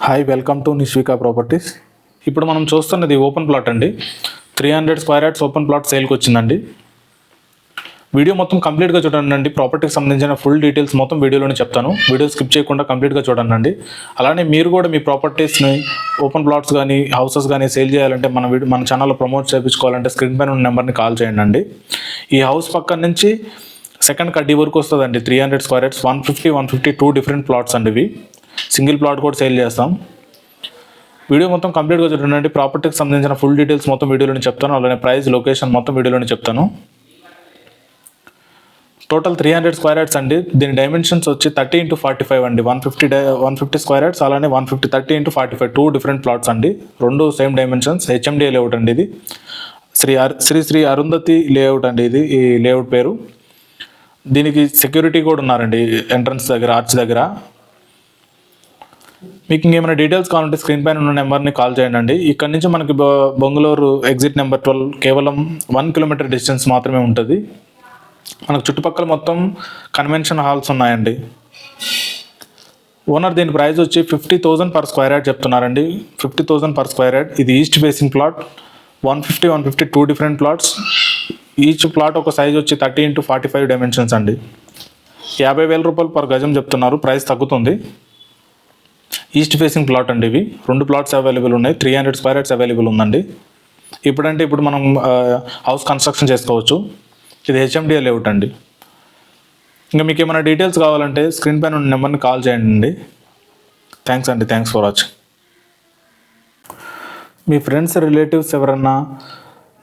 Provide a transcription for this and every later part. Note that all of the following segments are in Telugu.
Hi, welcome to Nishvika properties. ఇప్పుడు మనం చూస్తున్నది ఓపెన్ ప్లాట్ అండి. 300 స్క్వేర్ యార్డ్స్ ఓపెన్ ప్లాట్ సేల్కి వచ్చిందండి. వీడియో మొత్తం కంప్లీట్గా చూడండి అండి. ప్రాపర్టీకి సంబంధించిన ఫుల్ డీటెయిల్స్ మొత్తం వీడియోలోనే చెప్తాను. వీడియో స్కిప్ చేయకుండా కంప్లీట్గా చూడండి అండి. అలానే మీరు కూడా మీ ప్రాపర్టీస్ని ఓపెన్ ప్లాట్స్ కానీ హౌసెస్ కానీ సేల్ చేయాలంటే మన ఛానల్లో ప్రమోట్ చేయించుకోవాలంటే స్క్రీన్ పైన ఉన్న నెంబర్ని కాల్ చేయండి అండి. ఈ హౌస్ పక్కన నుంచి సెకండ్ కడ్డీ వరకు వస్తుందండి. 300 స్క్వేర్ యార్డ్స్ 150 2 డిఫరెంట్ ప్లాట్స్ అండి. ఇవి సింగిల్ ప్లాట్ కూడా సేల్ చేస్తాం. వీడియో మొత్తం కంప్లీట్గా చూడండి. ప్రాపర్టీకి సంబంధించిన ఫుల్ డీటెయిల్స్ మొత్తం వీడియోలోనే చెప్తాను. అలానే ప్రైస్, లొకేషన్ మొత్తం వీడియోలోనే చెప్తాను. టోటల్ 300 స్క్వేర్ యార్డ్స్ అండి. దీని డైమెన్షన్స్ వచ్చి 30x45 అండి. 150 స్క్వేర్ యార్డ్స్, అలానే 150 30x45 2 డిఫరెంట్ ప్లాట్స్ అండి. రెండు సేమ్ డైమెన్షన్స్. హెచ్ఎండిఏ లేఅవుట్ అండి. ఇది శ్రీ అరుంధతి లేఅవుట్ అండి. ఇది ఈ లేఅవుట్ పేరు. దీనికి సెక్యూరిటీ కూడా ఉన్నారండి ఎంట్రన్స్ దగ్గర, ఆర్చ్ దగ్గర. మీకు ఇంకేమైనా డీటెయిల్స్ కావాలంటే స్క్రీన్ పైన ఉన్న నెంబర్ని కాల్ చేయండి. ఇక్కడ నుంచి మనకి బొంగళూరు ఎగ్జిట్ నెంబర్ 12 కేవలం 1 కిలోమీటర్ డిస్టెన్స్ మాత్రమే ఉంటుంది. మనకు చుట్టుపక్కల మొత్తం కన్వెన్షన్ హాల్స్ ఉన్నాయండి. ఓనర్ దీని ప్రైస్ వచ్చి 50,000 పర్ స్క్వేర్ యార్డ్ చెప్తున్నారండి. 50,000 పర్ స్క్వేర్ యార్డ్. ఇది east facing plot. 150 2 different plots. Each plot ఒక సైజ్ వచ్చి 30x45 డైమెన్షన్స్ అండి. 50,000 రూపాయలు పర్ గజం చెప్తున్నారు. ప్రైస్ తగ్గుతుంది. ఈస్ట్ ఫేసింగ్ ప్లాట్ అండి. ఇవి 2 ప్లాట్స్ అవైలబుల్ ఉన్నాయి. 300 స్క్వేర్ యార్డ్స్ అవైలబుల్ ఉందండి. ఇప్పుడు మనం హౌస్ కన్స్ట్రక్షన్ చేసుకోవచ్చు. ఇది హెచ్ఎండిఏ లేఅవుట్ అండి. ఇంకా మీకు ఏమైనా డీటెయిల్స్ కావాలంటే స్క్రీన్ పైన ఉన్న నెంబర్ని కాల్ చేయండి. థ్యాంక్స్ అండి. Thanks for watching. మీ ఫ్రెండ్స్, రిలేటివ్స్ ఎవరన్నా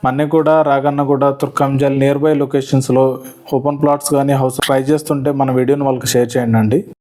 మన్నెగూడ, రాగన్నగూడ, తుర్కంజల్ నియర్ బై లొకేషన్స్లో ఓపెన్ ప్లాట్స్ కానీ హౌస్ ట్రై చేస్తుంటే మన వీడియోని వాళ్ళకి షేర్ చేయండి.